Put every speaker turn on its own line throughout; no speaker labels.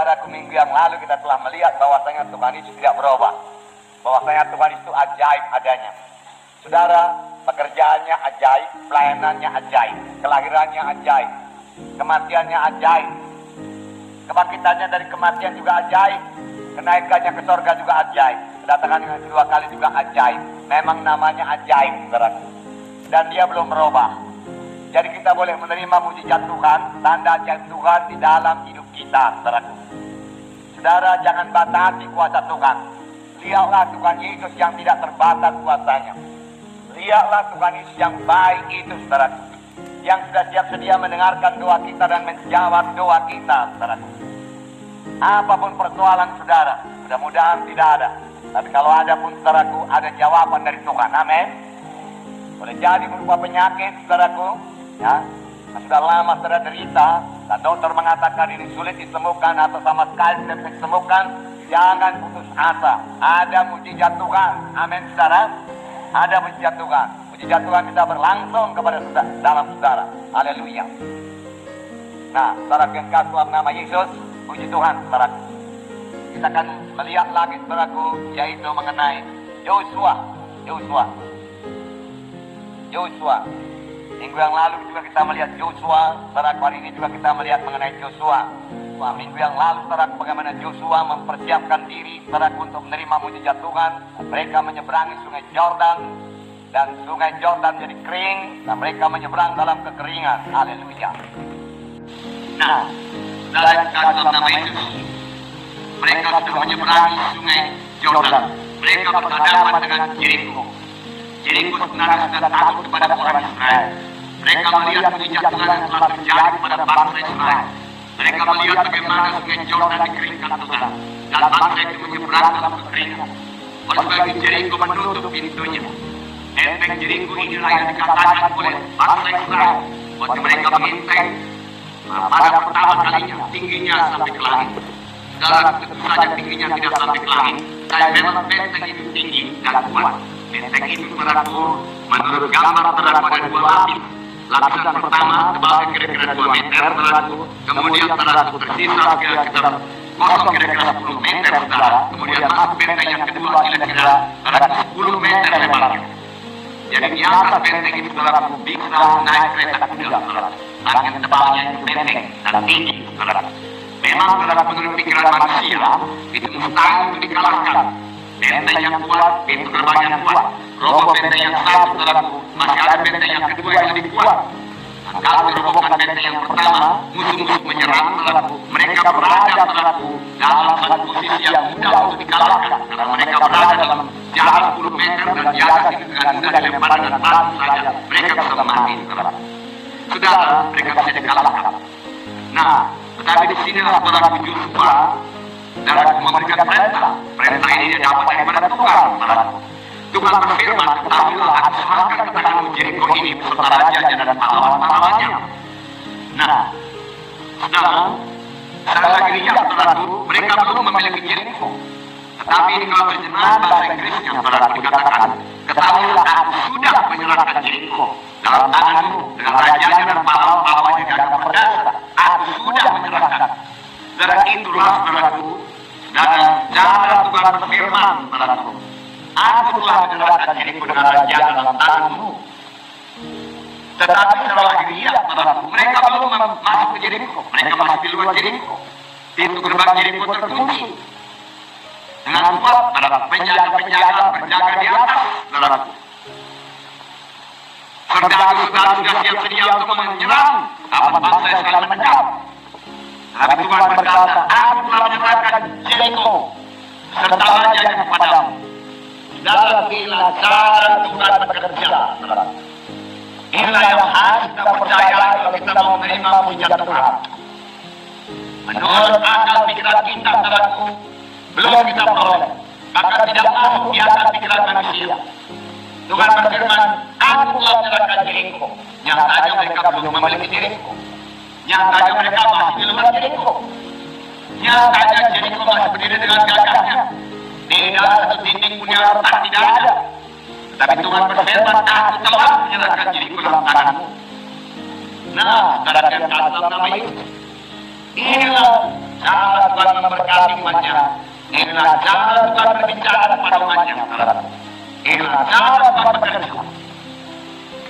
saudaraku, minggu yang lalu kita telah melihat bahwasanya Tuhan Yesus tidak berubah. Bahwasanya Tuhan itu ajaib adanya. Saudara, pekerjaannya ajaib, pelayanannya ajaib, kelahirannya ajaib, kematiannya ajaib, kebangkitannya dari kematian juga ajaib, kenaikannya ke surga juga ajaib, kedatangan yang kedua kali juga ajaib. Memang namanya ajaib, saudaraku. Dan dia belum berubah. Jadi kita boleh menerima mujizat Tuhan, tanda ajaib Tuhan di dalam hidup kita, saudaraku. Saudara, jangan batasi kuasa Tuhan. Lihatlah Tuhan Yesus yang tidak terbatas kuasanya. Lihatlah Tuhan Yesus yang baik itu, saudaraku. Yang sudah siap sedia mendengarkan doa kita dan menjawab doa kita, saudaraku. Apapun persoalan saudara, mudah-mudahan tidak ada. Tapi kalau ada pun, saudaraku, ada jawaban dari Tuhan. Amin. Boleh jadi berupa penyakit, saudaraku, ya, sudah lama saudara derita, dan dokter mengatakan ini sulit disembuhkan atau sama sekali tidak bisa disembuhkan. Jangan putus asa. Ada mujizat Tuhan. Amin, saudara. Ada mujizat Tuhan. Mujizat Tuhan bisa berlangsung kepada saudara, dalam saudara. Haleluya. Nah, saudara yang kasih dalam nama Yesus, puji Tuhan, saudara. Kita akan melihat lagi, saudaraku, yaitu mengenai Yosua. Minggu yang lalu juga kita melihat Yosua. Saudara, hari ini juga kita melihat mengenai Yosua. Minggu yang lalu, saudara, bagaimana Yosua mempersiapkan diri, saudara, untuk menerima mujizat Tuhan. Mereka menyeberangi sungai Yordan, dan sungai Yordan jadi kering, dan mereka menyeberang dalam kekeringan. Haleluya. Nah, saudara yang kasih dalam nama Yesus, mereka sudah menyeberangi sungai Yordan. Mereka berhadapan dengan Yeriko. Yeriko sebenarnya sudah takut kepada orang Israel. Mereka melihat mujizat Tuhan yang telah terjadi kepada bangsa Israel. Mereka melihat bagaimana sungai Yordan dikeringkan Tuhan, dan bangsa itu menyeberang dalam kekeringan. Oleh sebab itu Yeriko menutup pintunya. Efek Yeriko inilah yang dikatakan oleh bangsa Israel waktu mereka mengintai pada pertama kalinya tingginya sampai ke langit. Dalam tentu saja tingginya tidak sampai ke langit, tapi memang benteng itu tinggi dan kuat. Benteng itu menurut gambar terdapat ada dua lapis. Lapisan pertama tebalnya kira-kira 2 meter, saudaraku. Kemudian saudaraku tersisa kira-kira kosong kira-kira 10 meter, saudara. Kemudian masuk benteng yang kedua kira-kira 10 meter lebarnya. Jadi di atas benteng itu, saudaraku, bisa naik kereta kuda, saudara. Saking tebalnya itu benteng dan tinggi, saudara. Memang, saudara, menurut pikiran manusia itu mustahil untuk dikalahkan. Benteng yang kuat, pintu gerbang yang kuat, roboh benteng yang satu, saudaraku, masih ada benteng yang kedua yang lebih kuat. Nah, kalau dirobohkan benteng yang pertama, musuh-musuh menyerang, saudaraku. Mereka berada, saudaraku, dalam satu posisi yang mudah untuk dikalahkan, karena mereka berada dalam jarak 10 meter dan jarak itu dengan mudah dilempar dengan batu saja. Mereka bisa mati, saudara. Saudara, mereka bisa dikalahkan. Nah, tetapi di sinilah saudaraku Yosua dan memberikan perintah. Perintah ini dia dapat daripada Tuhan, saudaraku. Tuhan berfirman, ketahuilah aku serahkan ke tanganmu Yeriko ini beserta rajanya dan pahlawan-pahlawannya. Nah, saudara, sekali lagi lihat, saudaraku, mereka belum memiliki Yeriko. Tetapi ini kalau terjemahan bahasa Inggrisnya, saudaraku, dikatakan, ketahuilah aku sudah menyerahkan Yeriko dalam tanganmu dengan rajanya dan pahlawan-pahlawannya yang akan berdasar. Aku sudah menyerahkan. Saudara, itulah, saudaraku, dan cara Tuhan berfirman, saudaraku. Aku telah menyerahkan Yeriko dengan raja dalam tanganmu. Tetapi saudara lagi lihat, saudaraku, mereka belum masuk ke Yeriko. Mereka masih di luar Yeriko. Pintu gerbang Yeriko terkunci. Dengan kuat, saudaraku, penjaga-penjaga berjaga di atas, saudaraku. Saudara-saudara sudah siap sedia untuk menyerang. Apa bangsa Israel menjawab? Tapi Tuhan berkata, aku telah menyerahkan Yeriko serta rajanya kepadamu. Saudara, inilah cara Tuhan bekerja. Inilah yang harus kita percaya kalau kita mau menerima mujizat Tuhan. Menurut akal pikiran kita, saudaraku, belum kita peroleh. Maka tidak masuk di atas pikiran manusia. Tuhan berfirman, aku telah menyerahkan Yeriko. Nyatanya mereka belum memiliki Yeriko. Nyatanya mereka masih di luar Yeriko. Nyatanya Yeriko masih berdiri dengan gagahnya. Tidak ada satu titik punya retak, tidak ada. Tapi Tuhan berfirman, aku telah menyerahkan Yeriko dalam tanganmu. Nah, saudara yang kasih dalam nama Yesus, inilah cara Tuhan memberkati umatnya. Inilah cara Tuhan berbicara kepada umatnya. Inilah cara Tuhan bekerja.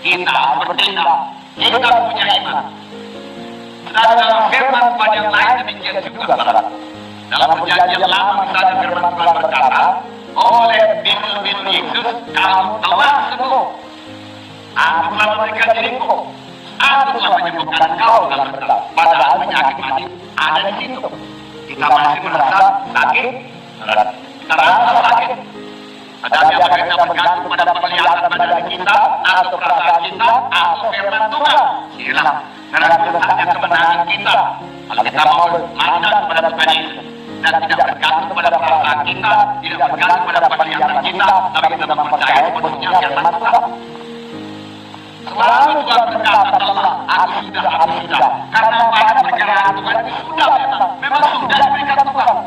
Kita harus bertindak. Kita punya iman. Dan dalam firman Tuhan yang lain demikian juga, saudara. Dalam perjanjian lama misalnya firman Tuhan berkata, oleh biru-biru Yesus kamu telah sembuh. Aku telah memberikan diriku. Aku telah menyembuhkan kau dalam berdoa. Padahal penyakit masih ada di situ. Kita masih merasa sakit. Kita merasa sakit. Tetapi apakah kita bergantung pada penglihatan badan kita, atau perasaan kita, atau firman Tuhan? Hilang. Karena letaknya kemenangan kita. Kalau kita mau mandat pada Tuhan Yesus dan tidak bergantung pada perasaan kita, tidak bergantung pada penglihatan kita, tapi kita mempercayai sepenuhnya firman Tuhan. Selalu Tuhan berkata, telah, aku sudah. Karena pada perjalanan Tuhan itu sudah memang sudah diberikan Tuhan.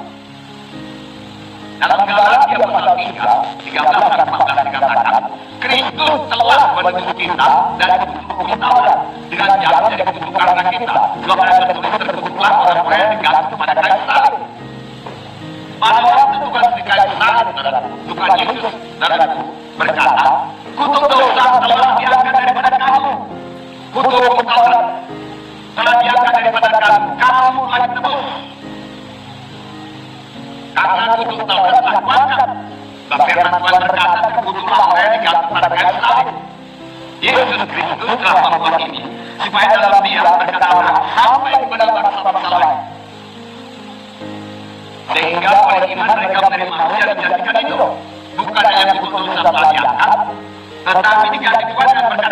Dalam Galatia pasal 3, 13 dan 14 dikatakan, Kristus telah menebus kita dari kutuk Taurat dengan jalan dari kutuk karena kita. Sebab ada tertulis terkutuklah orang-orang yang digantung pada kayu salib. Pada waktu Tuhan di kayu salib, Tuhan Yesus saudaraku berkata, kutuk dosa telah diangkat daripada kamu. Kutuk Taurat telah diangkat daripada kamu. Kamu telah ditebus. Karena kutuk Taurat telah kuangkat. Sebab firman Tuhan berkata, kutuklah orang yang digantung pada kayu salib. Yesus Kristus telah membuat ini, supaya dalam Dia berkata sampai kepada bangsa-bangsa lain. Sehingga oleh iman mereka menerima manusia dan dijadikan hidup. Bukan hanya kutuk dosa telah diangkat, tetapi diganti Tuhan dengan berkat